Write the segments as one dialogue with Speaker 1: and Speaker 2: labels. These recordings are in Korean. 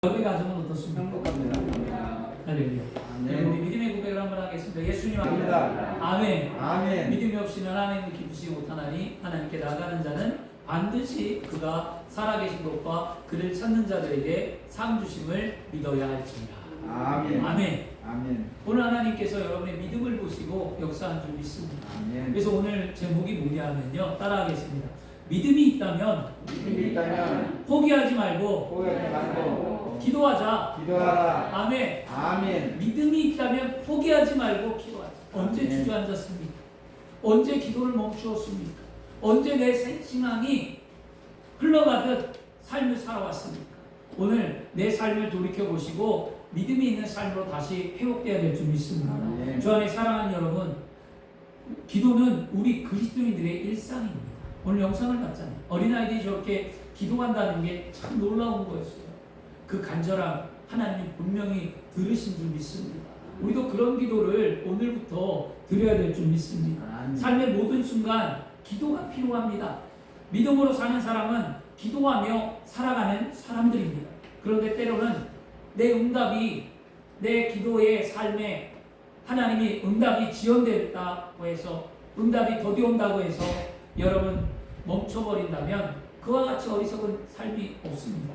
Speaker 1: 여러분의 가정은 어떻습니까?
Speaker 2: 행복합니다.
Speaker 1: 할렐루야.
Speaker 2: 네.
Speaker 1: 우리 믿음의 고백을 한번 하겠습니다. 예수님
Speaker 2: 합니다.
Speaker 1: 아멘.
Speaker 2: 아멘.
Speaker 1: 믿음이 없이는 하나님을 기쁘시지 못하나니 하나님께 나가는 자는 반드시 그가 살아계신 것과 그를 찾는 자들에게 상 주심을 믿어야 할지니라.
Speaker 2: 아멘.
Speaker 1: 아멘.
Speaker 2: 아멘.
Speaker 1: 오늘 하나님께서 여러분의 믿음을 보시고 역사한 줄 믿습니다.
Speaker 2: 아멘.
Speaker 1: 그래서 오늘 제목이 뭐냐면요. 따라하겠습니다. 믿음이 있다면
Speaker 2: 믿음이 있다면
Speaker 1: 포기하지 말고
Speaker 2: 포기하지 말고
Speaker 1: 기도하자.
Speaker 2: 기도하라.
Speaker 1: 아멘.
Speaker 2: 아멘.
Speaker 1: 믿음이 있다면 포기하지 말고 기도하자. 언제
Speaker 2: 아멘.
Speaker 1: 주저앉았습니까? 언제 기도를 멈추었습니까? 언제 내 신앙이 흘러가듯 삶을 살아왔습니까? 오늘 내 삶을 돌이켜보시고 믿음이 있는 삶으로 다시 회복되어야 될 줄 믿습니다.
Speaker 2: 아멘.
Speaker 1: 주 안에 사랑하는 여러분, 기도는 우리 그리스도인들의 일상입니다. 오늘 영상을 봤잖아요. 어린아이들이 저렇게 기도한다는 게 참 놀라운 거였어요. 그 간절함 하나님이 분명히 들으신 줄 믿습니다. 우리도 그런 기도를 오늘부터 드려야 될 줄 믿습니다.
Speaker 2: 아멘.
Speaker 1: 삶의 모든 순간 기도가 필요합니다. 믿음으로 사는 사람은 기도하며 살아가는 사람들입니다. 그런데 때로는 내 응답이, 내 기도의 삶에 하나님이 응답이 지연됐다고 해서, 응답이 더디 온다고 해서 여러분 멈춰버린다면 그와 같이 어리석은 삶이 없습니다.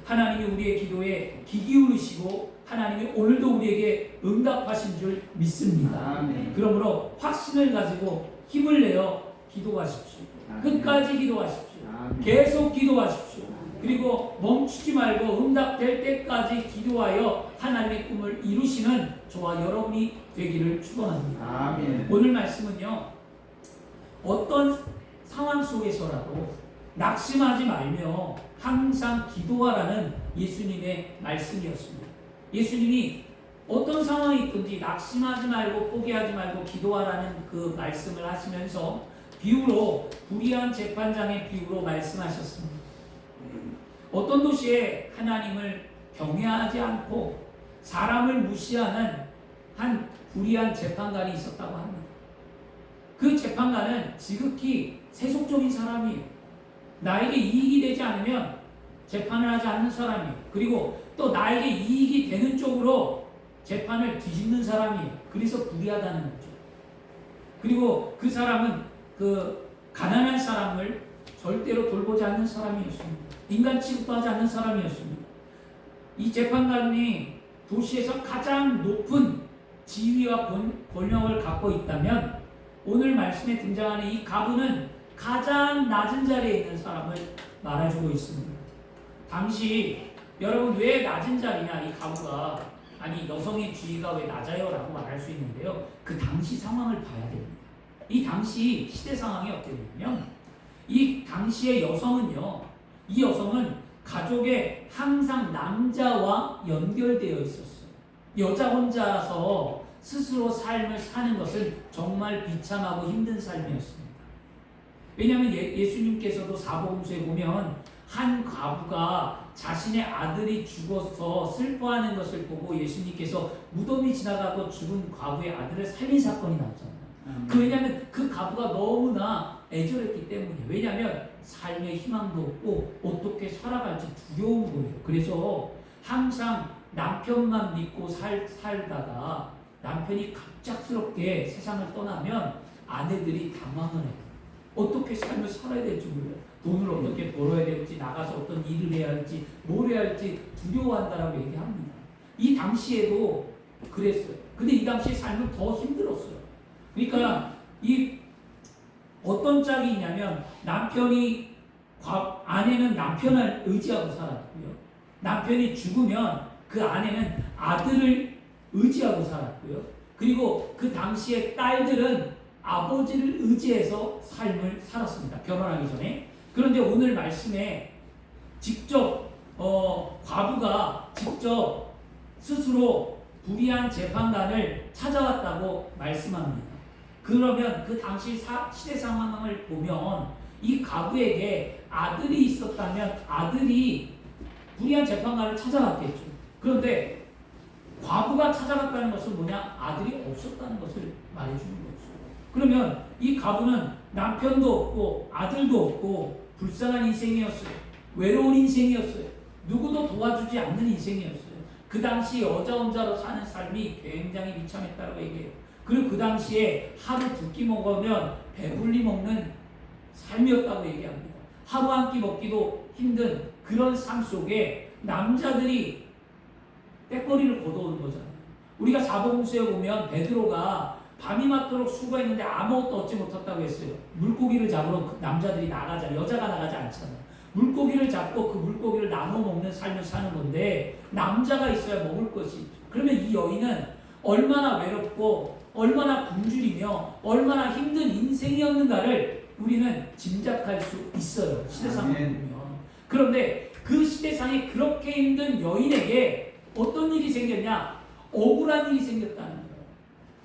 Speaker 1: 하나님이 우리의 기도에 귀 기울이시고 하나님이 오늘도 우리에게 응답하신 줄 믿습니다.
Speaker 2: 아멘.
Speaker 1: 그러므로 확신을 가지고 힘을 내어 기도하십시오.
Speaker 2: 아멘.
Speaker 1: 끝까지 기도하십시오.
Speaker 2: 아멘.
Speaker 1: 계속 기도하십시오. 그리고 멈추지 말고 응답될 때까지 기도하여 하나님의 꿈을 이루시는 저와 여러분이 되기를 축원합니다.
Speaker 2: 아멘.
Speaker 1: 오늘 말씀은요, 어떤 상황 속에서라도 낙심하지 말며 항상 기도하라는 예수님의 말씀이었습니다. 예수님이 어떤 상황이 있든지 낙심하지 말고 포기하지 말고 기도하라는 그 말씀을 하시면서 비유로, 불의한 재판장의 비유로 말씀하셨습니다. 어떤 도시에 하나님을 경외하지 않고 사람을 무시하는 한 불의한 재판관이 있었다고 합니다. 그 재판관은 지극히 세속적인 사람이에요. 나에게 이익이 되지 않으면 재판을 하지 않는 사람이에요. 그리고 또 나에게 이익이 되는 쪽으로 재판을 뒤집는 사람이에요. 그래서 불의하다는 거죠. 그리고 그 사람은 그 가난한 사람을 절대로 돌보지 않는 사람이었습니다. 인간 취급도 하지 않는 사람이었습니다. 이 재판관이 도시에서 가장 높은 지위와 권력을 갖고 있다면 오늘 말씀에 등장하는 이 가부는 가장 낮은 자리에 있는 사람을 말해주고 있습니다. 당시 여러분 왜 낮은 자리냐, 이 가부가, 아니 여성의 지위가 왜 낮아요? 라고 말할 수 있는데요. 그 당시 상황을 봐야 됩니다. 이 당시 시대 상황이 어땠냐면 이 당시의 여성은요, 이 여성은 가족에 항상 남자와 연결되어 있었어요. 여자 혼자서 스스로 삶을 사는 것은 정말 비참하고 힘든 삶이었습니다. 왜냐하면 예수님께서도 사복음서에 보면 한 과부가 자신의 아들이 죽어서 슬퍼하는 것을 보고 예수님께서 무덤이 지나가고 죽은 과부의 아들을 살린 사건이 나왔잖아요. 왜냐하면 그 과부가 너무나 애절했기 때문이에요. 왜냐하면 삶의 희망도 없고 어떻게 살아갈지 두려운 거예요. 그래서 항상 남편만 믿고 살다가 남편이 갑작스럽게 세상을 떠나면 아내들이 당황을 해요. 어떻게 삶을 살아야 될지 몰라요. 돈을 어떻게 벌어야 될지, 나가서 어떤 일을 해야 할지, 뭘 해야 할지 두려워한다라고 얘기합니다. 이 당시에도 그랬어요. 근데 이 당시에 삶은 더 힘들었어요. 그러니까 이 어떤 짝이 있냐면 아내는 남편을 의지하고 살았고요. 남편이 죽으면 그 아내는 아들을 의지하고 살았고요. 그리고 그 당시에 딸들은 아버지를 의지해서 삶을 살았습니다. 결혼하기 전에. 그런데 오늘 말씀에 직접 과부가 직접 스스로 불의한 재판관을 찾아왔다고 말씀합니다. 그러면 그 당시 시대 상황을 보면 이 과부에게 아들이 있었다면 아들이 불의한 재판관을 찾아갔겠죠. 그런데 과부가 찾아갔다는 것은 뭐냐? 아들이 없었다는 것을 말해주는 거죠. 그러면 이 과부는 남편도 없고 아들도 없고 불쌍한 인생이었어요. 외로운 인생이었어요. 누구도 도와주지 않는 인생이었어요. 그 당시 여자 혼자로 사는 삶이 굉장히 비참했다고 얘기해요. 그리고 그 당시에 하루 두 끼 먹으면 배불리 먹는 삶이었다고 얘기합니다. 하루 한 끼 먹기도 힘든 그런 삶 속에 남자들이 떼거리를 걷어오는 거잖아요. 우리가 사복음서에 보면 베드로가 밤이 맞도록 수고했는데 아무것도 얻지 못했다고 했어요. 물고기를 잡으러 남자들이 나가잖아요. 여자가 나가지 않잖아요. 물고기를 잡고 그 물고기를 나눠 먹는 삶을 사는 건데 남자가 있어야 먹을 것이. 그러면 이 여인은 얼마나 외롭고 얼마나 굶주리며 얼마나 힘든 인생이었는가를 우리는 짐작할 수 있어요. 시대상을 보면. 그런데 그 시대상에 그렇게 힘든 여인에게 어떤 일이 생겼냐? 억울한 일이 생겼다는 거예요.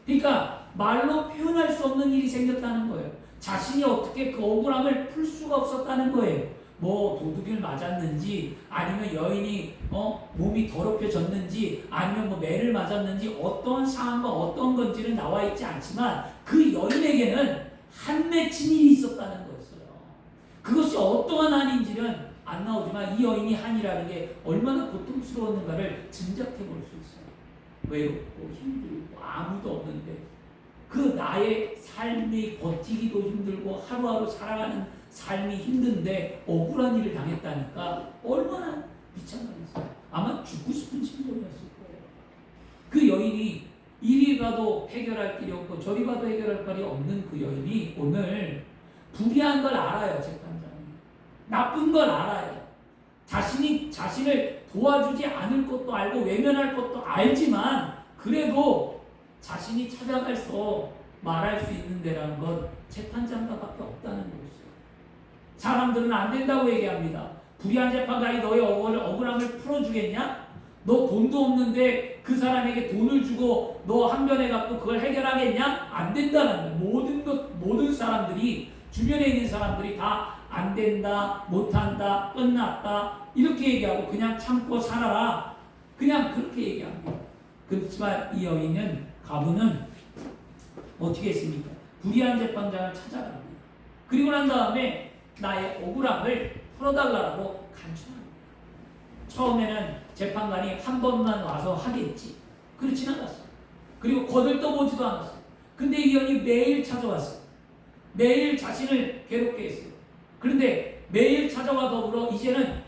Speaker 1: 그러니까 말로 표현할 수 없는 일이 생겼다는 거예요. 자신이 어떻게 그 억울함을 풀 수가 없었다는 거예요. 뭐 도둑을 맞았는지 아니면 여인이 몸이 더럽혀졌는지 아니면 뭐 매를 맞았는지 어떤 상황과 어떤 건지는 나와 있지 않지만 그 여인에게는 한 맺힌 일이 있었다는 거였어요. 그것이 어떠한 한인지는 안 나오지만 이 여인이 한이라는 게 얼마나 고통스러웠는가를 짐작해 볼 수 있어요. 외롭고 힘들고 아무도 없는데 그 나의 삶이 버티기도 힘들고 하루하루 살아가는 삶이 힘든데 억울한 일을 당했다니까 얼마나 비참하겠어요. 아마 죽고 싶은 심정이었을 거예요. 그 여인이 이리 가도 해결할 길이 없고 저리 가도 해결할 길이 없는 그 여인이 오늘 불의한 걸 알아요. 재판장이 나쁜 걸 알아요. 자신이 자신을 도와주지 않을 것도 알고 외면할 것도 알지만 그래도 자신이 찾아가서 말할 수 있는 데라는 건 재판장과밖에 없다는 거였어요. 사람들은 안 된다고 얘기합니다. 불의한 재판관이 너의 억울함을 풀어주겠냐? 너 돈도 없는데 그 사람에게 돈을 주고 너 한 변에 갖고 그걸 해결하겠냐? 안 된다는 거예요. 모든 사람들이 주변에 있는 사람들이 다 안 된다, 못한다, 끝났다 이렇게 얘기하고 그냥 참고 살아라. 그냥 그렇게 얘기합니다. 그렇지만 이 여인은 가부는 어떻게 했습니까? 불의한 재판장을 찾아갑니다. 그리고 난 다음에 나의 억울함을 풀어달라고 간청합니다. 처음에는 재판관이 한 번만 와서 하겠지. 그렇진 않았어요. 그리고 거들떠보지도 않았어요. 근데 이 여인이 매일 찾아왔어요. 매일 자신을 괴롭게 했어요. 그런데 매일 찾아와 더불어 이제는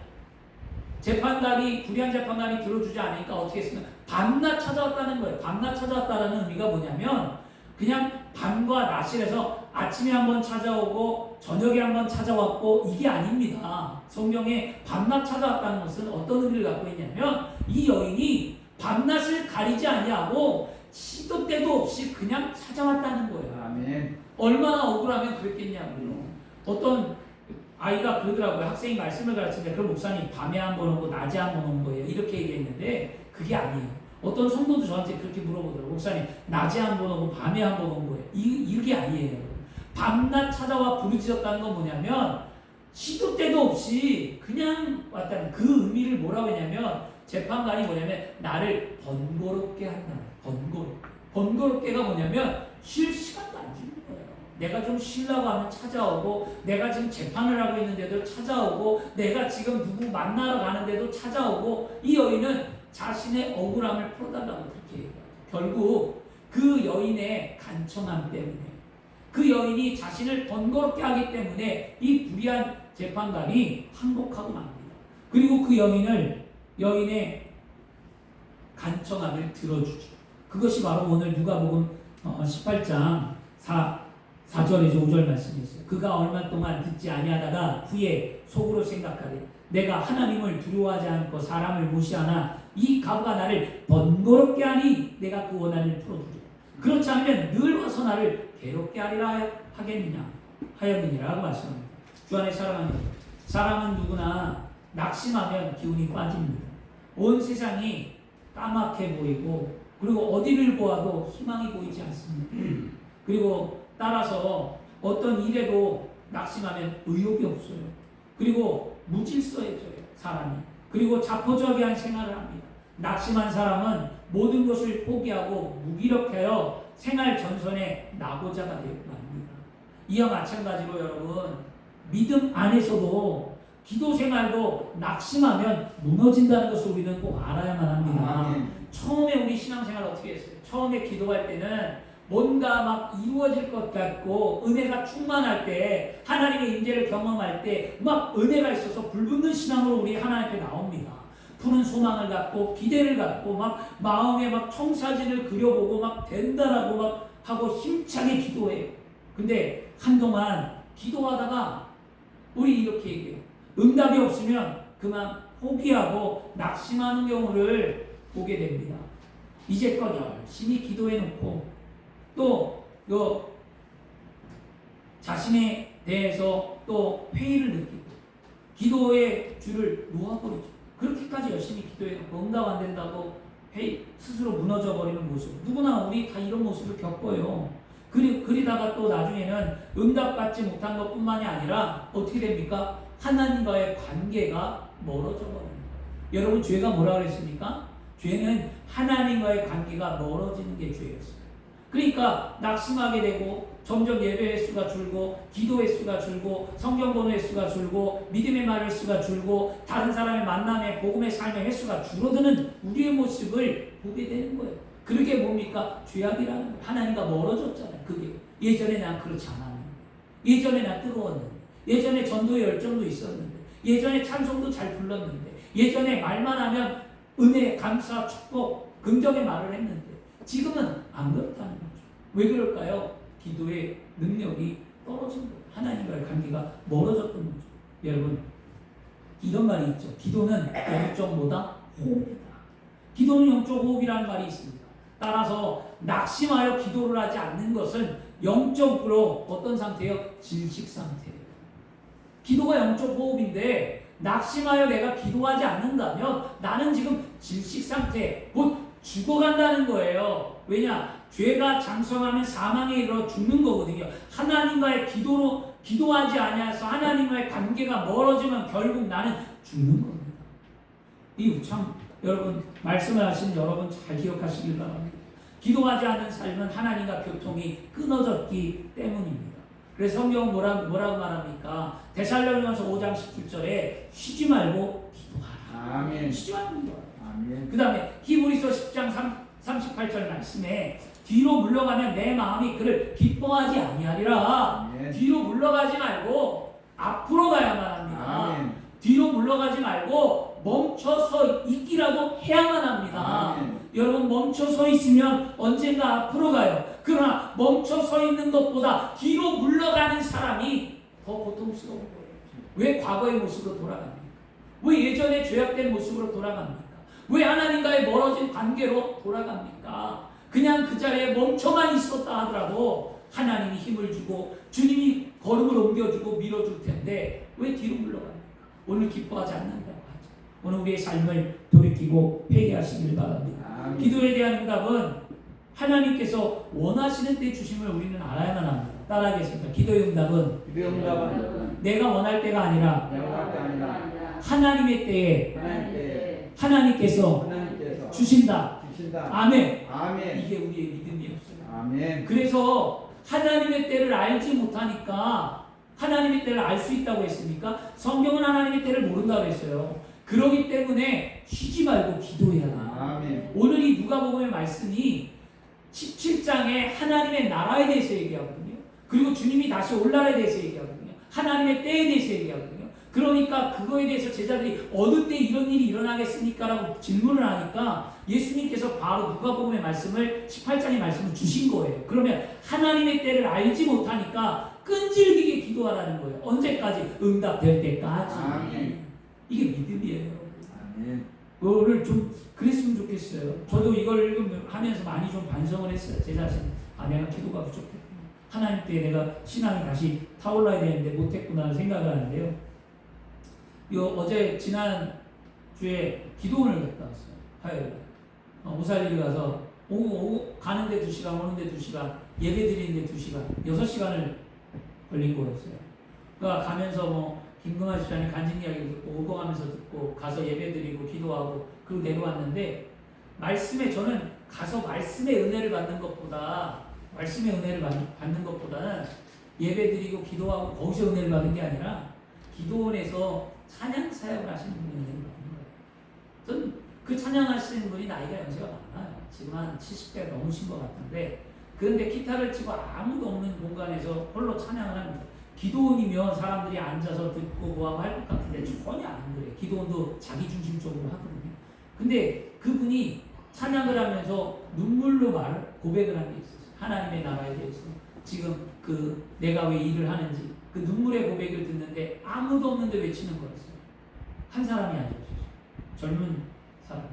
Speaker 1: 불의한 재판관이 들어주지 않으니까 어떻게 했습니까? 밤낮 찾아왔다는 거예요. 밤낮 찾아왔다는 의미가 뭐냐면 그냥 밤과 낮이라서 아침에 한번 찾아오고 저녁에 한번 찾아왔고 이게 아닙니다. 성경에 밤낮 찾아왔다는 것은 어떤 의미를 갖고 있냐면 이 여인이 밤낮을 가리지 아니하고 시도 때도 없이 그냥 찾아왔다는 거예요.
Speaker 2: 아멘.
Speaker 1: 얼마나 억울하면 그랬겠냐고요. 어떤 아이가 그러더라고요. 학생이 말씀을 가르치는데 그럼 목사님 밤에 한 번 오고 낮에 한 번 온 거예요. 이렇게 얘기했는데 그게 아니에요. 어떤 성도도 저한테 그렇게 물어보더라고요. 목사님 낮에 한 번 오고 밤에 한 번 온 거예요. 이게 아니에요. 밤낮 찾아와 부르짖었다는 건 뭐냐면 시도 때도 없이 그냥 왔다는 그 의미를 뭐라고 했냐면 재판관이 뭐냐면 나를 번거롭게 한다. 번거롭게가 뭐냐면 쉴 시간도 안 주는 거예요. 내가 좀 쉬려고 하면 찾아오고 내가 지금 재판을 하고 있는데도 찾아오고 내가 지금 누구 만나러 가는데도 찾아오고 이 여인은 자신의 억울함을 풀어달라고 그렇게 얘기해요. 결국 그 여인의 간청함 때문에 그 여인이 자신을 번거롭게 하기 때문에 이 불의한 재판관이 항복하고 맙니다. 그리고 그 여인의 간청함을 들어주죠. 그것이 바로 오늘 누가복음 18장 4절에서 5절 말씀이었어요. 그가 얼마 동안 듣지 아니하다가 후에 속으로 생각하되 내가 하나님을 두려워하지 않고 사람을 무시하나 이 가부가 나를 번거롭게 하니 내가 그 원한을 풀어주리라. 그렇지 않으면 늘 와서 나를 괴롭게 하리라 하였느니라 고 말씀합니다. 주 안에 사랑하는 사람은 누구나 낙심하면 기운이 빠집니다. 온 세상이 까맣게 보이고 그리고 어디를 보아도 희망이 보이지 않습니다. 그리고 따라서 어떤 일에도 낙심하면 의욕이 없어요. 그리고 무질서해져요, 사람이. 그리고 자포자기한 생활을 합니다. 낙심한 사람은 모든 것을 포기하고 무기력하여 생활 전선의 낙오자가 되고 맙니다. 이와 마찬가지로 여러분 믿음 안에서도 기도 생활도 낙심하면 무너진다는 것을 우리는 꼭 알아야만 합니다.
Speaker 2: 아멘.
Speaker 1: 처음에 우리 신앙생활 어떻게 했어요? 처음에 기도할 때는 뭔가 막 이루어질 것 같고 은혜가 충만할 때 하나님의 임재를 경험할 때 막 은혜가 있어서 불붙는 신앙으로 우리 하나님 앞에 나옵니다. 푸른 소망을 갖고 기대를 갖고 막 마음에 막 청사진을 그려보고 막 된다라고 막 하고 힘차게 기도해요. 근데 한동안 기도하다가 우리 이렇게 얘기해요. 응답이 없으면 그만 포기하고 낙심하는 경우를 보게 됩니다. 이제껏 열심히 기도해 놓고 또 자신에 대해서 또 회의를 느끼고 기도의 줄을 놓아버리죠. 그렇게까지 열심히 기도해 놓고 응답 안 된다고 스스로 무너져 버리는 모습. 누구나 우리 다 이런 모습을 겪어요. 그리다가 또 나중에는 응답받지 못한 것뿐만이 아니라 어떻게 됩니까? 하나님과의 관계가 멀어져 버립니다. 여러분 죄가 뭐라 그랬습니까? 죄는 하나님과의 관계가 멀어지는 게 죄였어요. 그러니까 낙심하게 되고 점점 예배 횟수가 줄고 기도 횟수가 줄고 성경 보는 횟수가 줄고 믿음의 말 횟수가 줄고 다른 사람의 만남에 복음의 삶의 횟수가 줄어드는 우리의 모습을 보게 되는 거예요. 그게 뭡니까? 죄악이라는 거예요. 하나님과 멀어졌잖아요. 그게 예전에 난 그렇지 않았는데, 예전에 난 뜨거웠는데, 예전에 전도의 열정도 있었는데, 예전에 찬송도 잘 불렀는데, 예전에 말만 하면 은혜, 감사, 축복, 긍정의 말을 했는데 지금은 안 그렇다는 거죠. 왜 그럴까요? 기도의 능력이 떨어진 거예요. 하나님과의 관계가 멀어졌던 거죠. 여러분, 이런 말이 있죠. 기도는 영적보다 호흡이다. 기도는 영적 호흡이라는 말이 있습니다. 따라서 낙심하여 기도를 하지 않는 것은 영적으로 어떤 상태예요? 질식 상태예요. 기도가 영적 호흡인데 낙심하여 내가 기도하지 않는다면 나는 지금 질식 상태, 곧 죽어간다는 거예요. 왜냐? 죄가 장성하면 사망에 이르러 죽는 거거든요. 하나님과의 기도하지 아니하여서 하나님과의 관계가 멀어지면 결국 나는 죽는 겁니다. 이 참 여러분 말씀을 하신 여러분 잘 기억하시길 바랍니다. 기도하지 않는 삶은 하나님과 교통이 끊어졌기 때문입니다. 그래서 성경은 뭐라고 말합니까? 데살로니가서 5장 17절에 쉬지 말고 기도하라.
Speaker 2: 아멘.
Speaker 1: 쉬지 말고 기도하라.
Speaker 2: 아멘.
Speaker 1: 그 다음에 히브리서 10장 38절 말씀에 뒤로 물러가면 내 마음이 그를 기뻐하지 아니하리라.
Speaker 2: 아멘.
Speaker 1: 뒤로 물러가지 말고 앞으로 가야만 합니다.
Speaker 2: 아멘.
Speaker 1: 뒤로 물러가지 말고 멈춰서 있기라도 해야만 합니다.
Speaker 2: 아멘.
Speaker 1: 여러분 멈춰서 있으면 언젠가 앞으로 가요. 그러나 멈춰서 있는 것보다 뒤로 물러가는 사람이 더 고통스러운 거예요. 왜 과거의 모습으로 돌아갑니까? 왜 예전에 죄악된 모습으로 돌아갑니까? 왜 하나님과의 멀어진 관계로 돌아갑니까? 그냥 그 자리에 멈춰만 있었다 하더라도 하나님이 힘을 주고 주님이 걸음을 옮겨주고 밀어줄 텐데 왜 뒤로 물러갑니까? 오늘 기뻐하지 않는다고 하죠. 오늘 우리의 삶을 돌이키고 회개하시길 바랍니다.
Speaker 2: 아멘.
Speaker 1: 기도에 대한 응답은 하나님께서 원하시는 때 주심을 우리는 알아야만 합니다. 따라하겠습니다. 기도의 응답은
Speaker 2: 기도의 응답은
Speaker 1: 내가 원할 때가 아니라
Speaker 2: 내가 원할 때 아니라
Speaker 1: 하나님의 때에 하나님께서 주신다. 아멘.
Speaker 2: 아멘.
Speaker 1: 이게 우리의 믿음이었어요.
Speaker 2: 아멘.
Speaker 1: 그래서 하나님의 때를 알지 못하니까 하나님의 때를 알 수 있다고 했습니까? 성경은 하나님의 때를 모른다고 했어요. 그러기 때문에 쉬지 말고 기도해야 돼요.
Speaker 2: 아멘.
Speaker 1: 오늘 이 누가복음의 말씀이 17장에 하나님의 나라에 대해서 얘기하거든요. 그리고 주님이 다시 올 날에 대해서 얘기하거든요. 하나님의 때에 대해서 얘기하거든요. 그러니까 그거에 대해서 제자들이 어느 때 이런 일이 일어나겠습니까? 라고 질문을 하니까 예수님께서 바로 누가복음의 말씀을 18장의 말씀을 주신 거예요. 그러면 하나님의 때를 알지 못하니까 끈질기게 기도하라는 거예요. 언제까지? 응답될 때까지.
Speaker 2: 아멘.
Speaker 1: 이게 믿음이에요.
Speaker 2: 아멘.
Speaker 1: 그거를 좀 그랬으면 좋겠어요. 저도 이걸 읽으면서 많이 좀 반성을 했어요. 제 자신. 내가 기도가 부족했구나. 하나님 때 내가 신앙이 다시 타올라야 되는데 못했구나 생각을 하는데요. 어제 지난 주에 기도원을 갔다 왔어요. 화요일. 오살리를 가서 오고 가는데 2시간 오는데 2시간 예배 드리는데 2시간 6시간을 걸린 거였어요. 그러니까 가면서 김금아 집사님 간증 이야기 듣고 오고 가면서 듣고 가서 예배 드리고 기도하고 그리고 내려왔는데 저는 가서 말씀의 은혜를 받는 것보다는 예배 드리고 기도하고 거기서 은혜를 받는 게 아니라 기도원에서 찬양 사역을 하시는 분이 은혜를 받는 거예요. 저는 그 찬양하시는 분이 나이가 연세가 많아요. 지금 한 70대 넘으신 것 같은데, 그런데 기타를 치고 아무도 없는 공간에서 홀로 찬양을 합니다. 기도원이면 사람들이 앉아서 듣고 뭐하고 할 것 같은데 전혀 안 그래요. 기도원도 자기중심적으로 하거든요. 근데 그분이 찬양을 하면서 눈물로 고백을 한 게 있었어요. 하나님의 나라에 대해서 지금 내가 왜 일을 하는지 그 눈물의 고백을 듣는데 아무도 없는데 외치는 거였어요. 한 사람이 앉아있었어요. 젊은 사람.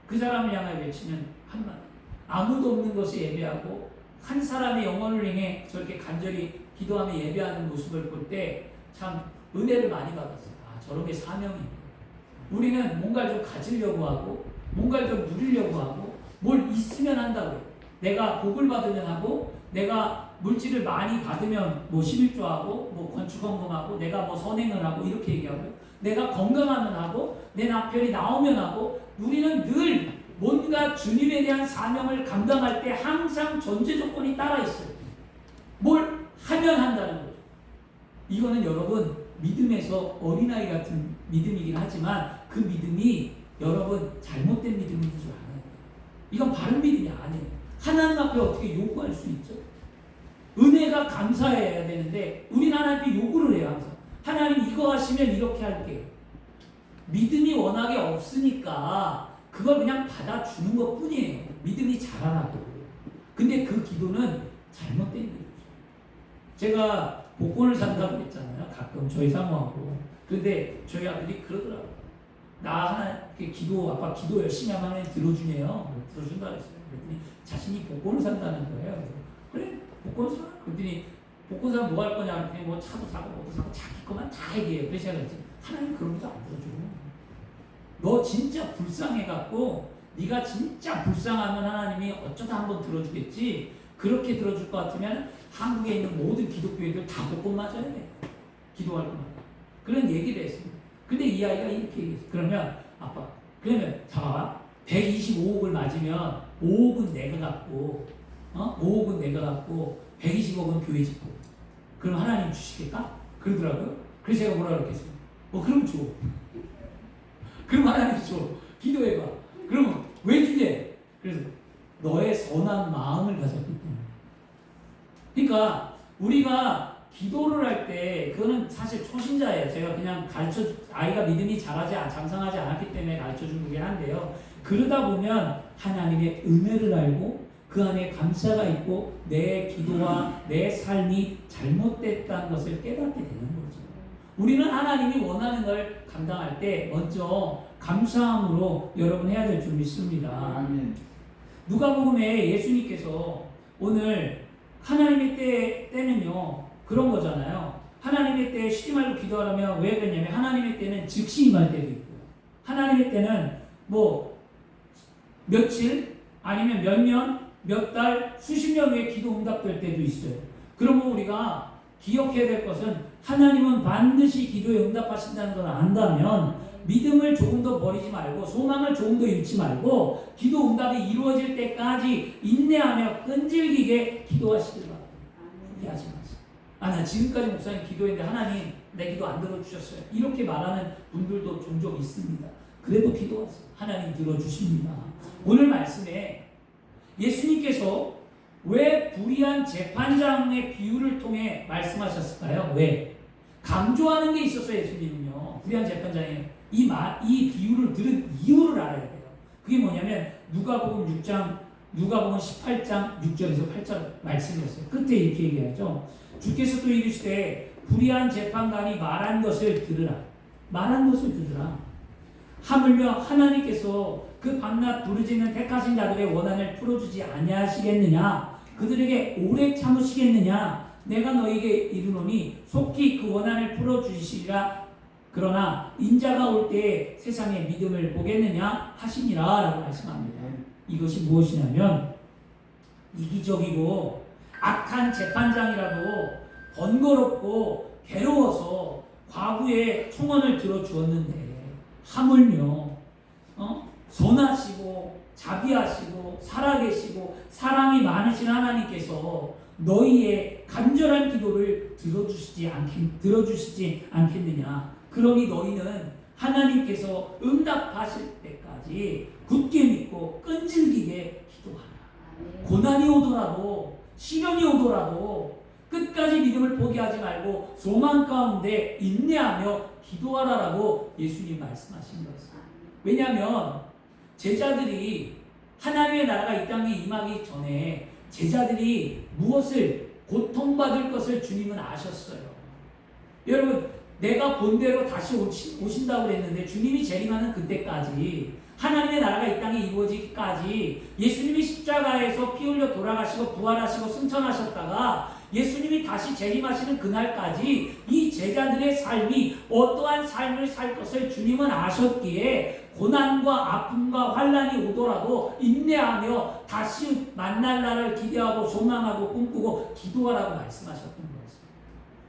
Speaker 1: 그 사람을 향해 외치는 한마디. 아무도 없는 것이 예배하고 한 사람의 영혼을 향해 저렇게 간절히 기도하며 예배하는 모습을 볼 때 참 은혜를 많이 받았어요. 저런 게 사명입니다. 우리는 뭔가를 좀 가지려고 하고 뭔가를 좀 누리려고 하고 뭘 있으면 한다고요. 내가 복을 받으면 하고 내가 물질을 많이 받으면 뭐 11조하고 뭐 건축헌금하고 내가 뭐 선행을 하고 이렇게 얘기하고요. 내가 건강하면 하고 내 남편이 나오면 하고 우리는 늘 뭔가 주님에 대한 사명을 감당할 때 항상 전제 조건이 따라 있어요. 뭘 하면 한다는 거죠. 이거는 여러분 믿음에서 어린아이 같은 믿음이긴 하지만 그 믿음이 여러분 잘못된 믿음인 줄 알아요. 이건 바른 믿음이 아니에요. 하나님 앞에 어떻게 요구할 수 있죠? 은혜가 감사해야 되는데 우리는 하나님 앞에 요구를 해요. 항상 하나님 이거 하시면 이렇게 할게요. 믿음이 워낙에 없으니까 그걸 그냥 받아주는 것 뿐이에요. 믿음이 자라라고. 근데 그 기도는 잘못된 기도죠. 제가 복권을 산다고 했잖아요. 가끔 저희 사모하고. 그런데 저희 아들이 그러더라고요. 나 하나 아빠 기도 열심히 하면 하나님 들어주네요. 들어준다 그랬어요. 그랬더니 자신이 복권을 산다는 거예요. 그래서 그래 복권 사. 그랬더니 복권 사면 뭐 할 거냐 그랬더니 뭐 차도 사고 뭐도 사고 자기 것만 다 얘기해요. 그래서 제가 그랬지 하나님 그런 것도 안 들어줘. 너 진짜 불쌍해갖고 네가 진짜 불쌍하면 하나님이 어쩌다 한번 들어주겠지. 그렇게 들어줄 것 같으면 한국에 있는 모든 기독교인들 다 복권 맞아야 돼. 기도할 것만. 그런 얘기를 했습니다. 근데 이 아이가 이렇게 얘기했어요. 그러면 아빠 그러면 자 125억을 맞으면 5억은 내가 갖고 5억은 내가 갖고 120억은 교회 짓고 그럼 하나님 주시겠까? 그러더라고요. 그래서 제가 뭐라 그랬겠어요. 그럼 줘. 그럼 하나님 줘. 기도해봐. 그러면 왜 기대? 그래서 너의 선한 마음을 가졌기 때문에. 그러니까 우리가 기도를 할 때 그거는 사실 초신자예요. 제가 그냥 아이가 믿음이 장성하지 않았기 때문에 가르쳐준 거긴 한데요. 그러다 보면 하나님의 은혜를 알고 그 안에 감사가 있고 내 기도와 내 삶이 잘못됐다는 것을 깨닫게 되는 거죠. 우리는 하나님이 원하는 걸 감당할 때 먼저 감사함으로 여러분 해야 될 줄 믿습니다.
Speaker 2: 아멘.
Speaker 1: 누가복음에 예수님께서 오늘 하나님의 때는요 그런 거잖아요. 하나님의 때에 쉬지 말고 기도하라면 왜 그러냐면 하나님의 때는 즉시 임할 때도 있고 하나님의 때는 뭐 며칠 아니면 몇 년, 몇 달, 수십 년 후에 기도 응답될 때도 있어요. 그러면 우리가 기억해야 될 것은 하나님은 반드시 기도에 응답하신다는 걸 안다면 믿음을 조금 더 버리지 말고 소망을 조금 더 잃지 말고 기도 응답이 이루어질 때까지 인내하며 끈질기게 기도하시길 바랍니다. 포기하지 마세요. 나 지금까지 목사님 기도했는데 하나님 내 기도 안 들어주셨어요. 이렇게 말하는 분들도 종종 있습니다. 그래도 기도하세요. 하나님 들어주십니다. 오늘 말씀에 예수님께서 왜 불의한 재판장의 비유를 통해 말씀하셨을까요? 왜? 강조하는 게 있었어요. 예수님은요. 불의한 재판장의 이 비유를 들은 이유를 알아야 돼요. 그게 뭐냐면 누가복음 18장 6절에서 8절 말씀이었어요. 끝에 이렇게 얘기하죠. 주께서 또 이르시되 불의한 재판관이 말한 것을 들으라. 말한 것을 들으라. 하물며 하나님께서 그 밤낮 부르짖는 택하신 자들의 원한을 풀어주지 아니하시겠느냐? 그들에게 오래 참으시겠느냐? 내가 너에게 이르노니 속히 그 원한을 풀어주시리라. 그러나 인자가 올 때 세상의 믿음을 보겠느냐 하시니라 라고 말씀합니다. 이것이 무엇이냐면 이기적이고 악한 재판장이라도 번거롭고 괴로워서 과부의 청원을 들어주었는데 하물며 선하시고 자비하시고 살아계시고 사랑이 많으신 하나님께서 너희의 간절한 기도를 들어주시지 않겠느냐. 그러니 너희는 하나님께서 응답하실 때까지 굳게 믿고 끈질기게 기도하라. 고난이 오더라도 시련이 오더라도 끝까지 믿음을 포기하지 말고 소망 가운데 인내하며 기도하라라고 예수님 말씀하신 것입니다. 왜냐하면 제자들이 하나님의 나라가 이 땅에 임하기 전에 제자들이 무엇을 고통받을 것을 주님은 아셨어요. 여러분, 내가 본대로 다시 오신다고 그랬는데 주님이 재림하는 그때까지 하나님의 나라가 이 땅에 이루어지기까지 예수님이 십자가에서 피 흘려 돌아가시고 부활하시고 승천하셨다가 예수님이 다시 재림하시는 그날까지 이 제자들의 삶이 어떠한 삶을 살 것을 주님은 아셨기에 고난과 아픔과 환난이 오더라도 인내하며 다시 만날 날을 기대하고 소망하고 꿈꾸고 기도하라고 말씀하셨던 것입니다.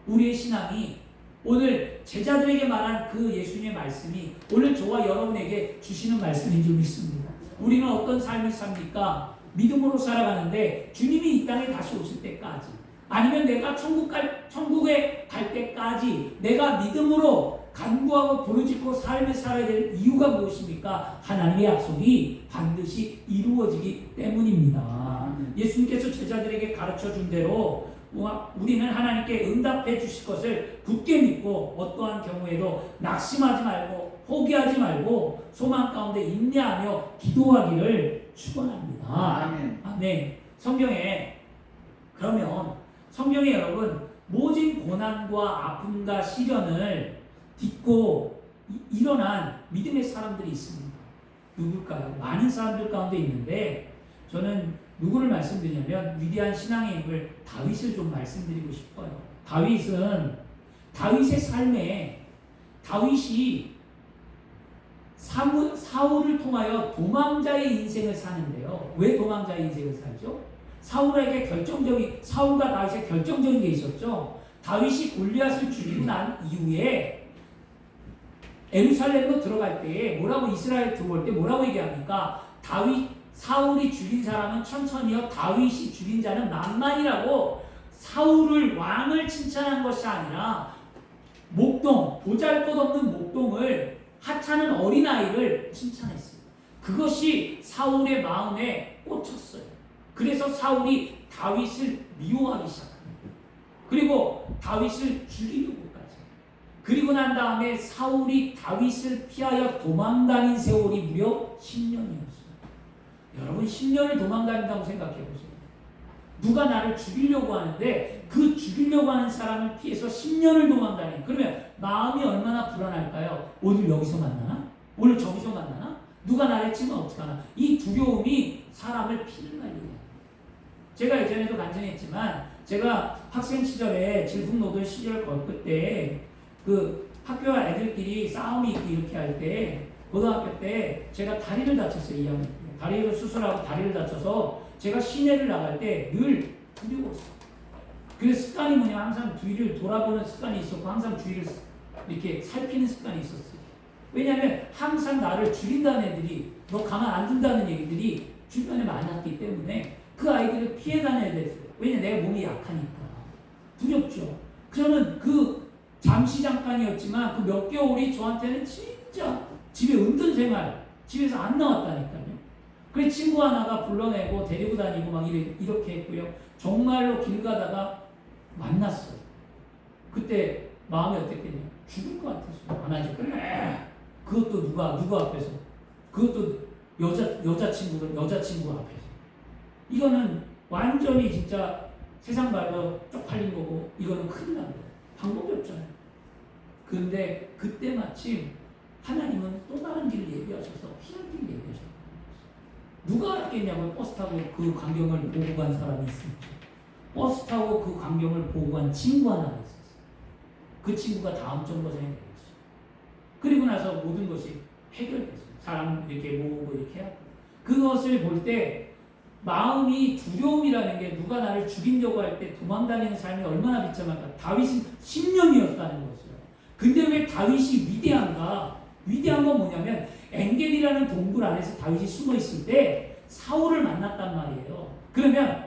Speaker 1: 우리의 신앙이 오늘 제자들에게 말한 그 예수님의 말씀이 오늘 저와 여러분에게 주시는 말씀인 줄 믿습니다. 우리는 어떤 삶을 삽니까? 믿음으로 살아가는데 주님이 이 땅에 다시 오실 때까지, 아니면 내가 천국에 갈 때까지 내가 믿음으로 간구하고 부르짖고 삶을 살아야 될 이유가 무엇입니까? 하나님의 약속이 반드시 이루어지기 때문입니다. 예수님께서 제자들에게 가르쳐 준 대로 우리는 하나님께 응답해 주실 것을 굳게 믿고 어떠한 경우에도 낙심하지 말고 포기하지 말고 소망 가운데 인내하며 기도하기를 축원합니다. 아멘. 성경에 여러분 모진 고난과 아픔과 시련을 딛고 일어난 믿음의 사람들이 있습니다. 누굴까요? 많은 사람들 가운데 있는데 저는 누구를 말씀드리냐면 위대한 신앙의 인물 다윗을 좀 말씀드리고 싶어요. 다윗의 삶에 다윗이 사울을 통하여 도망자의 인생을 사는데요. 왜 도망자의 인생을 살죠? 사울과 다윗의 결정적인 게 있었죠. 다윗이 골리앗을 죽이고 난 이후에 예루살렘으로 들어갈 때 이스라엘 들어올 때 뭐라고 얘기합니까? 사울이 죽인 사람은 천천히요, 다윗이 죽인 자는 만만이라고 사울을 왕을 칭찬한 것이 아니라 보잘것없는 목동을 하찮은 어린아이를 칭찬했어요. 그것이 사울의 마음에 꽂혔어요. 그래서 사울이 다윗을 미워하기 시작합니다. 그리고 다윗을 죽이려고까지. 그리고 난 다음에 사울이 다윗을 피하여 도망다닌 세월이 무려 10년이었어요. 여러분 10년을 도망다닌다고 생각해보세요. 누가 나를 죽이려고 하는데 그 죽이려고 하는 사람을 피해서 10년을 도망다니는, 그러면 마음이 얼마나 불안할까요? 오늘 여기서 만나나? 오늘 저기서 만나나? 누가 나를 치면 어떡하나? 이 두려움이 사람을 피를 말리게 합니다. 제가 예전에도 간증했지만 제가 학생 시절에 질풍노도 시절 그때 그 학교 애들끼리 싸움이 있고 이렇게 할 때 고등학교 때 제가 다리를 다쳤어요. 2학년 때. 다리를 수술하고 다리를 다쳐서 제가 시내를 나갈 때 늘 두려웠어요. 그래서 습관이 뭐냐면 항상 주위를 돌아보는 습관이 있었고 항상 주위를 이렇게 살피는 습관이 있었어요. 왜냐하면 항상 나를 죽인다는 애들이, 너 가만 안 둔다는 얘기들이 주변에 많았기 때문에 그 아이들을 피해 다녀야 됐어요. 왜냐면 내가 몸이 약하니까. 두렵죠. 저는 그 잠시 잠깐이었지만 그 몇 개월이 저한테는 진짜 집에 은둔 생활, 집에서 안 나왔다니까요. 그래 친구 하나가 불러내고 데리고 다니고 막 이렇게 했고요. 정말로 길 가다가 만났어요. 그때 마음이 어땠겠냐? 죽을 것 같았어요. 안아줘. 그것도 누구 앞에서? 그것도 여자친구 앞에서. 이거는 완전히 진짜 세상 말로 쪽팔린 거고 이거는 큰일 납니다. 방법이 없잖아요. 그런데 그때 마침 하나님은 또 다른 길을 예비하셔서 피할 길을 예비하셨어요. 누가 알았겠냐고요. 버스 타고 그 광경을 보고 간 사람이 있습니다. 버스 타고 그 광경을 보고 간 친구 하나가 있었어요. 그 친구가 다음 정거장에 내렸어요. 그리고 나서 모든 것이 해결됐어요. 사람 이렇게 모으고 이렇게 하고. 그것을 볼 때 마음이 두려움이라는 게 누가 나를 죽이려고 할 때 도망다니는 삶이 얼마나 비참할까. 다윗은 10년이었다는 것이요. 근데 왜 다윗이 위대한가? 위대한 건 뭐냐면 엔겔이라는 동굴 안에서 다윗이 숨어 있을 때 사울을 만났단 말이에요. 그러면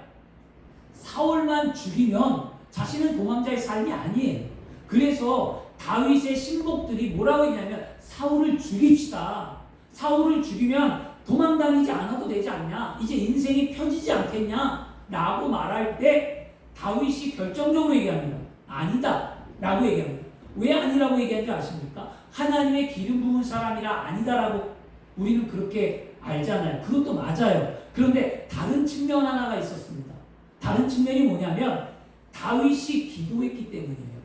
Speaker 1: 사울만 죽이면 자신은 도망자의 삶이 아니에요. 그래서 다윗의 신복들이 뭐라고 했냐면 사울을 죽입시다. 사울을 죽이면 도망다니지 않아도 되지 않냐? 이제 인생이 펴지지 않겠냐? 라고 말할 때 다윗이 결정적으로 얘기합니다. 아니다 라고 얘기합니다. 왜 아니라고 얘기하는지 아십니까? 하나님의 기름 부은 사람이라 아니다라고 우리는 그렇게 알잖아요. 그것도 맞아요. 그런데 다른 측면 하나가 있었습니다. 다른 측면이 뭐냐면 다윗이 기도했기 때문이에요.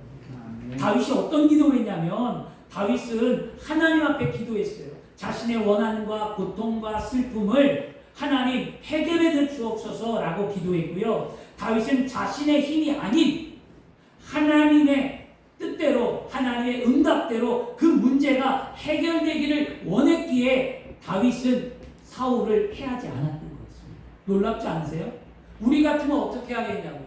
Speaker 1: 다윗이 어떤 기도를 했냐면 다윗은 하나님 앞에 기도했어요. 자신의 원한과 고통과 슬픔을 하나님 해결해 주옵소서라고 기도했고요. 다윗은 자신의 힘이 아닌 하나님의 뜻대로 하나님의 응답대로 그 문제가 해결되기를 원했기에 다윗은 사울을 해하지 않았던 것입니다. 놀랍지 않으세요? 우리 같으면 어떻게 하겠냐고요.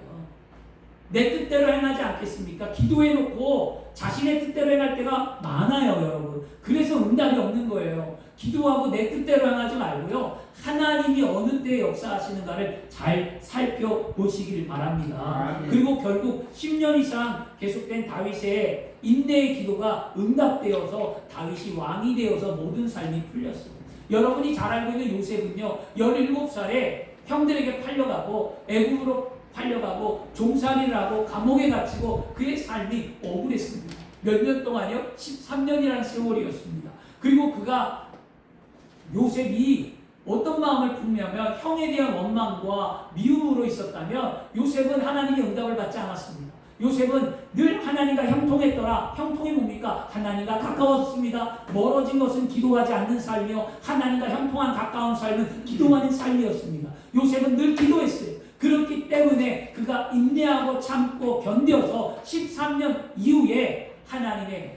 Speaker 1: 내 뜻대로 행하지 않겠습니까? 기도해놓고 자신의 뜻대로 행할 때가 많아요, 여러분. 그래서 응답이 없는 거예요. 기도하고 내 뜻대로 행하지 말고요. 하나님이 어느 때에 역사하시는가를 잘 살펴보시길 바랍니다. 그리고 결국 10년 이상 계속된 다윗의 인내의 기도가 응답되어서 다윗이 왕이 되어서 모든 삶이 풀렸습니다. 여러분이 잘 알고 있는 요셉은요, 17살에 형들에게 팔려가고 애굽으로 팔려가고 종살이를 하고 감옥에 갇히고 그의 삶이 억울했습니다. 몇 년 동안요? 13년이라는 세월이었습니다. 그리고 그가 요셉이 어떤 마음을 품냐면 형에 대한 원망과 미움으로 있었다면 요셉은 하나님의 응답을 받지 않았습니다. 요셉은 늘 하나님과 형통했더라. 형통이 뭡니까? 하나님과 가까웠습니다. 멀어진 것은 기도하지 않는 삶이요 하나님과 형통한 가까운 삶은 기도하는 삶이었습니다. 요셉은 늘 기도했어요. 그렇기 때문에 그가 인내하고 참고 견뎌서 13년 이후에 하나님의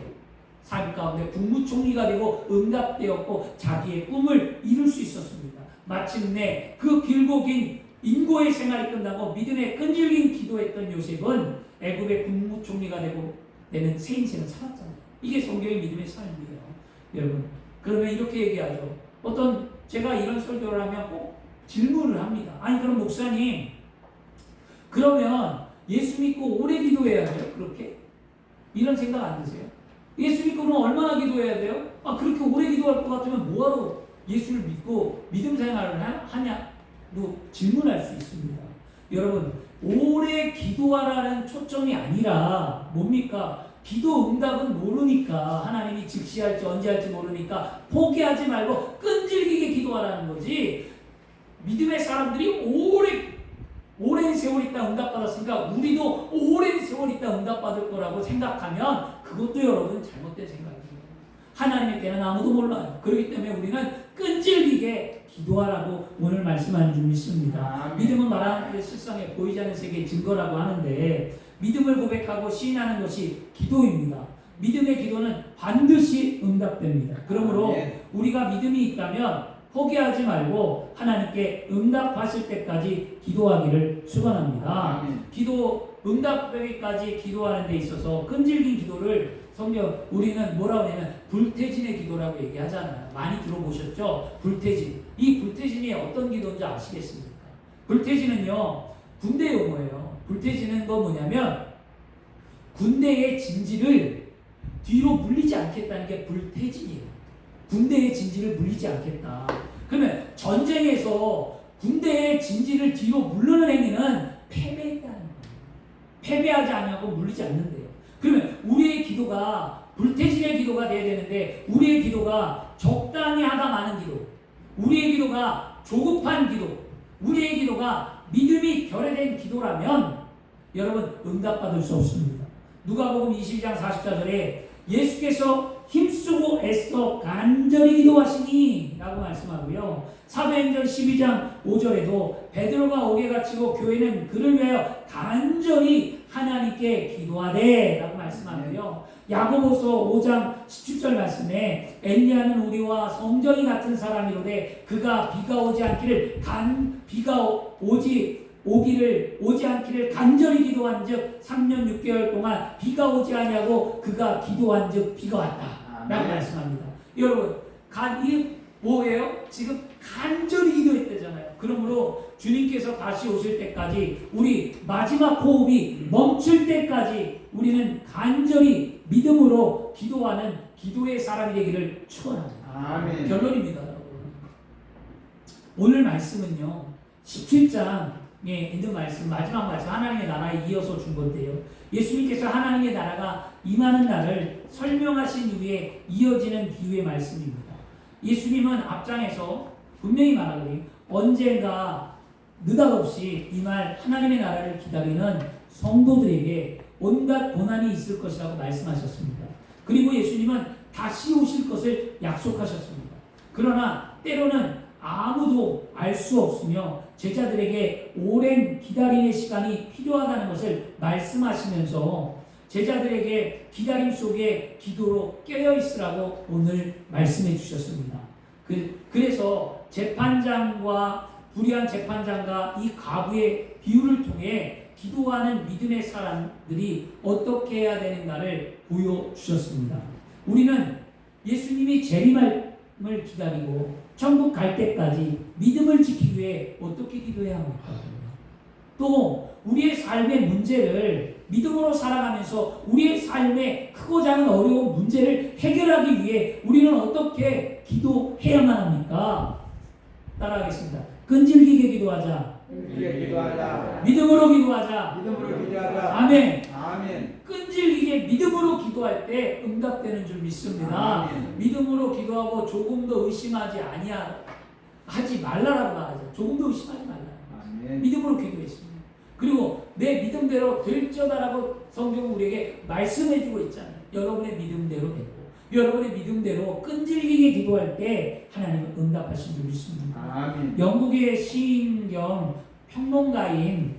Speaker 1: 삶 가운데 국무총리가 되고 응답되었고 자기의 꿈을 이룰 수 있었습니다. 마침내 그 길고 긴 인고의 생활이 끝나고 믿음에 끈질긴 기도했던 요셉은 애굽의 국무총리가 되는 새 인생을 살았잖아요. 이게 성경의 믿음의 삶이에요. 여러분, 그러면 이렇게 얘기하죠. 제가 이런 설교를 하면 꼭 질문을 합니다. 아니 그럼 목사님, 그러면 예수 믿고 오래 기도해야 돼요? 그렇게? 이런 생각 안 드세요? 예수 믿고 그럼 얼마나 기도해야 돼요? 그렇게 오래 기도할 것 같으면 뭐하러 예수를 믿고 믿음 생활을 하냐고 질문할 수 있습니다. 여러분, 오래 기도하라는 초점이 아니라 뭡니까? 기도 응답은 모르니까, 하나님이 즉시 할지 언제 할지 모르니까 포기하지 말고 끈질기게 기도하라는 거지. 믿음의 사람들이 오랜 세월 있다 응답받았으니까 우리도 오랜 세월 있다 응답받을 거라고 생각하면 그것도 여러분 잘못된 생각이에요. 하나님께는 아무도 몰라요. 그렇기 때문에 우리는 끈질기게 기도하라고 오늘 말씀하는 줄 믿습니다. 믿음은 말하는 게 실상에 보이지 않는 세계의 증거라고 하는데, 믿음을 고백하고 시인하는 것이 기도입니다. 믿음의 기도는 반드시 응답됩니다. 그러므로 우리가 믿음이 있다면 포기하지 말고 하나님께 응답하실 때까지 기도하기를 축원합니다. 응답되기까지 기도하는 데 있어서 끈질긴 기도를 성경 우리는 뭐라고 하냐면 불태진의 기도라고 얘기하잖아요. 많이 들어보셨죠? 불태진. 이 불태진이 어떤 기도인지 아시겠습니까? 불태진은요, 군대 용어예요. 불태진은 거 뭐냐면 군대의 진지를 뒤로 물리지 않겠다는 게 불태진이에요. 군대의 진지를 물리지 않겠다. 그러면 전쟁에서 군대의 진지를 뒤로 물르는 행위는 패배했다는 거예요. 패배하지 않냐고 물리지 않는데요. 그러면 우리의 기도가 불태진의 기도가 돼야 되는데, 우리의 기도가 적당히 하다 마는 기도, 우리의 기도가 조급한 기도, 우리의 기도가 믿음이 결여된 기도라면 여러분 응답받을 수 없습니다. 누가복음 22장 44절에 예수께서 힘쓰고 애써 간절히 기도하시니 라고 말씀하고요. 사도행전 12장 5절에도 베드로가 옥에 갇히고 교회는 그를 위하여 간절히 하나님께 기도하되 라고 말씀하고요. 야고보서 5장 17절 말씀에 엘리야는 우리와 성전이 같은 사람이로되 그가 비가 오지 않기를 간절히 기도한즉 3년 6개월 동안 비가 오지 않냐고 그가 기도한즉 비가 왔다 라고 말씀합니다. 여러분, 이 뭐예요? 지금 간절히 기도했대잖아요. 그러므로 주님께서 다시 오실 때까지, 우리 마지막 호흡이 멈출 때까지 우리는 간절히 믿음으로 기도하는 기도의 사람이 되기를 축원합니다.
Speaker 2: 아멘.
Speaker 1: 결론입니다, 여러분. 오늘 말씀은요, 17장에 있는 말씀, 마지막 말씀, 하나님의 나라에 이어서 준 건데요. 예수님께서 하나님의 나라가 임하는 날을 설명하신 이후에 이어지는 비유의 말씀입니다. 예수님은 앞장에서 분명히 말하거든요. 언젠가 느닷없이 임할 하나님의 나라를 기다리는 성도들에게 온갖 고난이 있을 것이라고 말씀하셨습니다. 그리고 예수님은 다시 오실 것을 약속하셨습니다. 그러나 때로는 아무도 알 수 없으며 제자들에게 오랜 기다림의 시간이 필요하다는 것을 말씀하시면서 제자들에게 기다림 속에 기도로 깨어있으라고 오늘 말씀해 주셨습니다. 그래서 재판장과 불의한 재판장과 이 과부의 비유를 통해 기도하는 믿음의 사람들이 어떻게 해야 되는가를 보여주셨습니다. 우리는 예수님이 재림을 기다리고 천국 갈 때까지 믿음을 지키기 위해 어떻게 기도해야 합니까? 또 우리의 삶의 문제를 믿음으로 살아가면서 우리의 삶의 크고 작은 어려운 문제를 해결하기 위해 우리는 어떻게 기도해야만 합니까? 따라하겠습니다. 끈질기게 기도하자.
Speaker 2: 기도하자.
Speaker 1: 믿음으로 기도하자.
Speaker 2: 믿음으로 기도하자.
Speaker 1: 아멘.
Speaker 2: 아멘.
Speaker 1: 끈질기게 믿음으로 기도할 때 응답되는 줄 믿습니다.
Speaker 2: 아멘.
Speaker 1: 믿음으로 기도하고 조금도 의심하지 하지 말라라고 말하죠. 조금도 의심하지 말라.
Speaker 2: 아멘.
Speaker 1: 믿음으로 기도했습니다. 그리고 내 믿음대로 될저다라고 성경은 우리에게 말씀해주고 있잖아요. 여러분의 믿음대로 되고 여러분의 믿음대로 끈질기게 기도할 때 하나님은 응답하신 줄 믿습니다.
Speaker 2: 아멘.
Speaker 1: 영국의 시인 겸 평론가인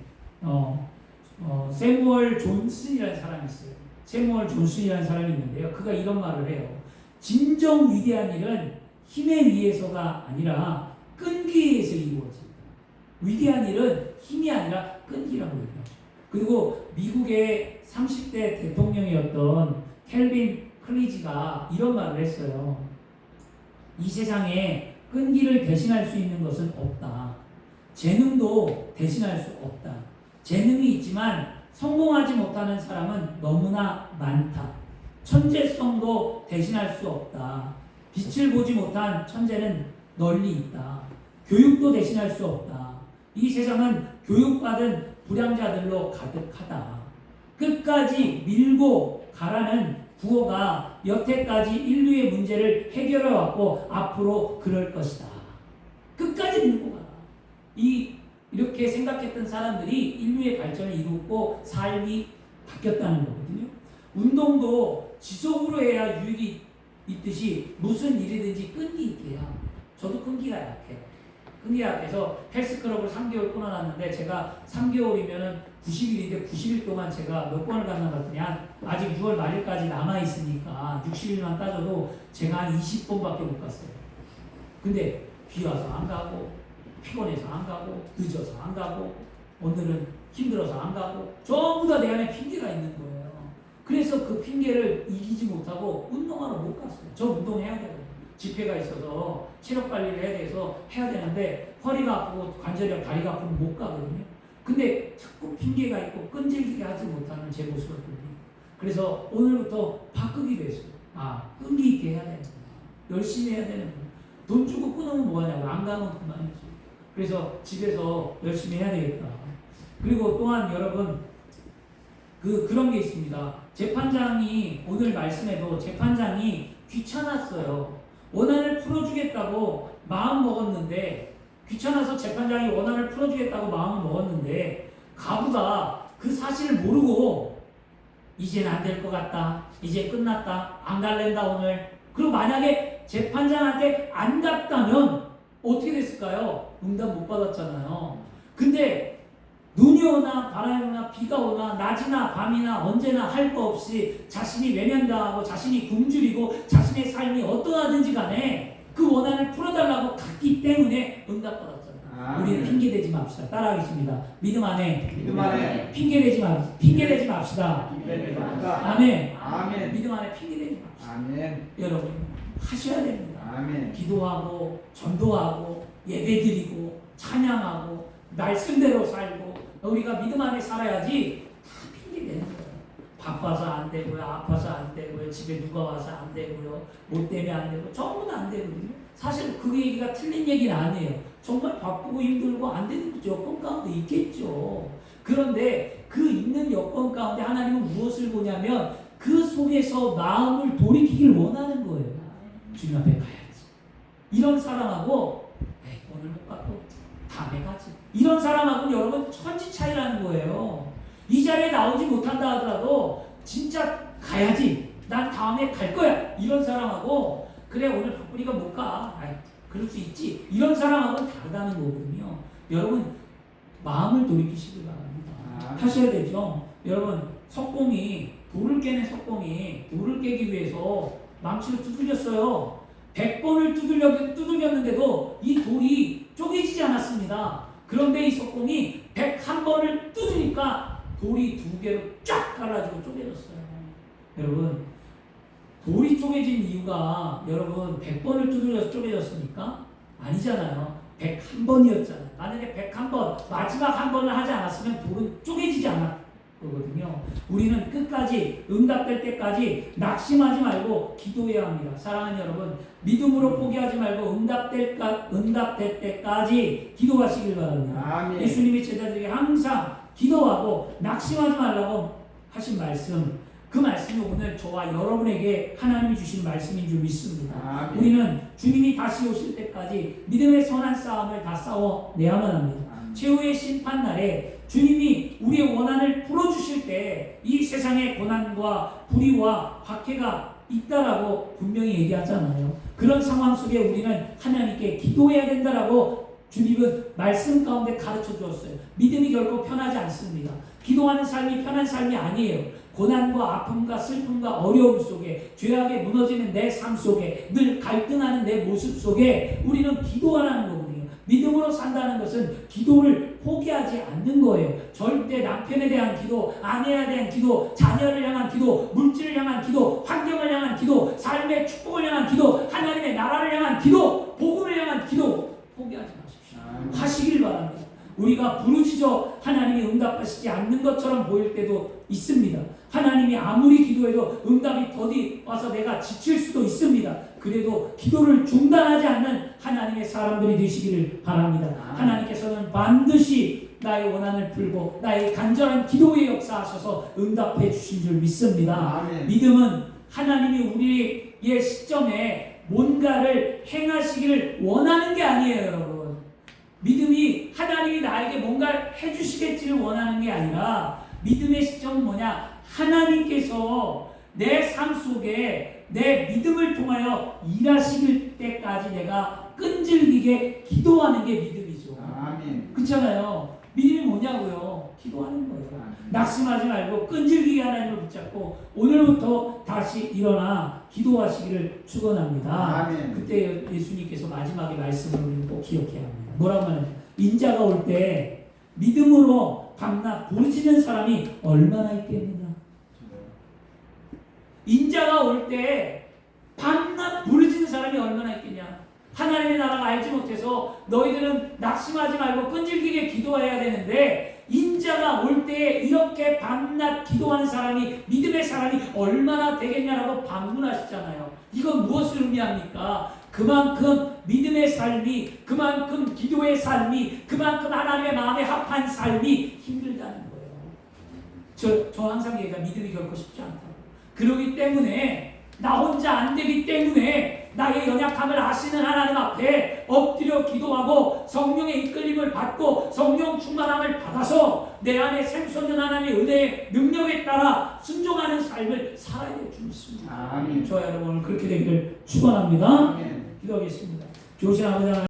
Speaker 1: 세무얼 존슨이라는 사람이 있어요. 세무얼 존슨이라는 사람이 있는데요. 그가 이런 말을 해요. 진정 위대한 일은 힘에 의해서가 아니라 끈기에서 이루어집니다. 위대한 일은 힘이 아니라 끈기라고 얘기하죠. 그리고 미국의 30대 대통령이었던 켈빈 클리지가 이런 말을 했어요. 이 세상에 끈기를 대신할 수 있는 것은 없다. 재능도 대신할 수 없다. 재능이 있지만 성공하지 못하는 사람은 너무나 많다. 천재성도 대신할 수 없다. 빛을 보지 못한 천재는 널리 있다. 교육도 대신할 수 없다. 이 세상은 교육받은 불량자들로 가득하다. 끝까지 밀고 가라는 구호가 여태까지 인류의 문제를 해결해왔고 앞으로 그럴 것이다. 끝까지 밀고 가라. 이렇게 생각했던 사람들이 인류의 발전을 이루고 삶이 바뀌었다는 거거든요. 운동도 지속으로 해야 유익이 있듯이 무슨 일이든지 끈기 있게 해야 합니다. 저도 끈기가 약해요. 끈기가 약해서 헬스클럽을 3개월 끊어놨는데 제가 3개월이면 90일인데 90일 동안 제가 몇 번을 갔나 봤더니 아직 6월 말일까지 남아있으니까 60일만 따져도 제가 한 20번밖에 못 갔어요. 근데 비 와서 안 가고 피곤해서 안 가고 늦어서 안 가고 오늘은 힘들어서 안 가고 전부 다 내 안에 핑계가 있는 거예요. 그래서 그 핑계를 이기지 못하고 운동하러 못 갔어요. 저 운동해야 되거든요. 집회가 있어서 체력 관리를 해야 돼서 해야 되는데 허리가 아프고 관절이랑 다리가 아프면 못 가거든요. 근데 자꾸 핑계가 있고 끈질기게 하지 못하는 제 모습을 보니 그래서 오늘부터 바꾸기로 했어요. 끈기 있게 해야 되는구나. 열심히 해야 되는구나. 돈 주고 끊으면 뭐하냐고. 안 가면 그만이지. 그래서 집에서 열심히 해야 되겠다. 그리고 또한 여러분 그런 게 있습니다. 재판장이 오늘 말씀에도 재판장이 귀찮았어요. 원한을 풀어주겠다고 마음 먹었는데 귀찮아서 재판장이 원한을 풀어주겠다고 마음을 먹었는데 가부가 그 사실을 모르고 이제는 안 될 것 같다. 이제 끝났다. 안 갈랜다 오늘. 그리고 만약에 재판장한테 안 갔다면 어떻게 됐을까요? 응답 못 받았잖아요. 근데 눈이 오나 바람이 오나 비가 오나 낮이나 밤이나 언제나 할 거 없이 자신이 외면당하고 자신이 굶주리고 자신의 삶이 어떠하든지 간에 그 원한을 풀어달라고 갔기 때문에 응답받았잖아요. 우리는 핑계대지 맙시다. 따라하겠습니다. 믿음 안에 핑계대지 맙시다. 아멘.
Speaker 2: 아멘.
Speaker 1: 믿음 안에 핑계대지 맙시다.
Speaker 2: 아멘.
Speaker 1: 여러분 하셔야 됩니다.
Speaker 2: 아멘.
Speaker 1: 기도하고 전도하고 예배드리고 찬양하고 말씀대로 살고 우리가 믿음 안에 살아야지 다 핑계 대는 거예요. 바빠서 안 되고요, 아파서 안 되고요, 집에 누가 와서 안 되고요, 뭐 때문에 안 되고 전부 다 안 되거든요. 사실 그 얘기가 틀린 얘기는 아니에요. 정말 바쁘고 힘들고 안 되는 여건 가운데 있겠죠. 그런데 그 있는 여건 가운데 하나님은 무엇을 보냐면 그 속에서 마음을 돌이키길 원하는 거예요. 주님 앞에 가야지. 이런 사람하고 오늘 못 가고 다음에 가지. 이런 사람하고는 여러분 천지 차이라는 거예요. 이 자리에 나오지 못한다 하더라도 진짜 가야지. 난 다음에 갈 거야. 이런 사람하고 그래 오늘 바쁘니까 못 가. 그럴 수 있지. 이런 사람하고는 다르다는 거거든요. 여러분 마음을 돌이키시길 바랍니다. 하셔야 되죠. 여러분 석공이 돌을 깨는 석공이 돌을 깨기 위해서 망치로 두들겼어요. 100번을 두들겼는데도 이 돌이 쪼개지지 않았습니다. 그런데 이 석공이 101번을 두드니까 돌이 2개로 쫙 갈라지고 쪼개졌어요. 여러분 돌이 쪼개진 이유가 여러분 100번을 두들겨서 쪼개졌습니까? 아니잖아요. 101번이었잖아요. 만약에 101번 마지막 한 번을 하지 않았으면 돌은 쪼개지지 않았거든요. 우리는 끝까지 응답될 때까지 낙심하지 말고 기도해야 합니다. 사랑하는 여러분 믿음으로 포기하지 말고 응답될 때까지 기도하시길 바랍니다.
Speaker 2: 아멘.
Speaker 1: 예수님이 제자들에게 항상 기도하고 낙심하지 말라고 하신 말씀, 그 말씀이 오늘 저와 여러분에게 하나님이 주신 말씀인 줄 믿습니다.
Speaker 2: 아멘.
Speaker 1: 우리는 주님이 다시 오실 때까지 믿음의 선한 싸움을 다 싸워내야만 합니다.
Speaker 2: 아멘.
Speaker 1: 최후의 심판날에 주님이 우리의 원한을 풀어주실 때 이 세상의 고난과 불의와 박해가 있다라고 분명히 얘기하잖아요. 그런 상황 속에 우리는 하나님께 기도해야 된다라고 주님은 말씀 가운데 가르쳐 주었어요. 믿음이 결코 편하지 않습니다. 기도하는 삶이 편한 삶이 아니에요. 고난과 아픔과 슬픔과 어려움 속에 죄악에 무너지는 내 삶 속에 늘 갈등하는 내 모습 속에 우리는 기도하라는 거거든요. 믿음으로 산다는 것은 기도를 포기하지 않는 거예요. 절대 남편에 대한 기도, 아내에 대한 기도, 자녀를 향한 기도, 물질을 향한 기도, 환경을 향한 기도, 삶의 축복을 향한 기도, 하나님의 나라를 향한 기도, 복음을 향한 기도 포기하지 마십시오. 하시길 바랍니다. 우리가 부르짖어 하나님이 응답하시지 않는 것처럼 보일 때도 있습니다. 하나님이 아무리 기도해도 응답이 더디 와서 내가 지칠 수도 있습니다. 그래도 기도를 중단하지 않는 하나님의 사람들이 되시기를 바랍니다. 하나님께서는 반드시 나의 원한을 풀고 나의 간절한 기도의 역사하셔서 응답해 주신 줄 믿습니다.
Speaker 2: 아멘.
Speaker 1: 믿음은 하나님이 우리의 시점에 뭔가를 행하시기를 원하는 게 아니에요, 여러분. 믿음이 하나님이 나에게 뭔가 해주시겠지를 원하는 게 아니라 믿음의 시점은 뭐냐? 하나님께서 내 삶 속에 내 믿음을 통하여 일하시길 때까지 내가 끈질기게 기도하는 게 믿음이죠.
Speaker 2: 아멘.
Speaker 1: 그렇잖아요. 믿음이 뭐냐고요? 기도하는 거예요. 낙심하지 말고 끈질기게 하나님을 붙잡고 오늘부터 다시 일어나 기도하시기를 축원합니다.
Speaker 2: 아멘.
Speaker 1: 그때 예수님께서 마지막에 말씀을 우리는 꼭 기억해야 합니다. 뭐라고 하냐면 인자가 올 때 믿음으로 밤낮 부르짖는 사람이 얼마나 있겠느냐. 인자가 올 때 밤낮 부르짖는 사람이 얼마나 있겠냐. 하나님의 나라가 알지 못해서 너희들은 낙심하지 말고 끈질기게 기도해야 되는데 인자가 올 때 이렇게 밤낮 기도하는 사람이 믿음의 사람이 얼마나 되겠냐라고 방문하시잖아요. 이건 무엇을 의미합니까? 그만큼 믿음의 삶이, 그만큼 기도의 삶이, 그만큼 하나님의 마음에 합한 삶이 힘들다는 거예요. 저 항상 얘기해요. 믿음이 결코 쉽지 않다고. 그러기 때문에 나 혼자 안 되기 때문에 나의 연약함을 아시는 하나님 앞에 엎드려 기도하고 성령의 이끌림을 받고 성령 충만함을 받아서 내 안에 샘솟는 하나님의 은혜의 능력에 따라 순종하는 삶을 살아야 될 줄 믿습니다.
Speaker 2: 아멘.
Speaker 1: 저와 여러분 그렇게 되기를 축원합니다.
Speaker 2: 아멘.
Speaker 1: 기도하겠습니다. 좋으신 아버지 하나님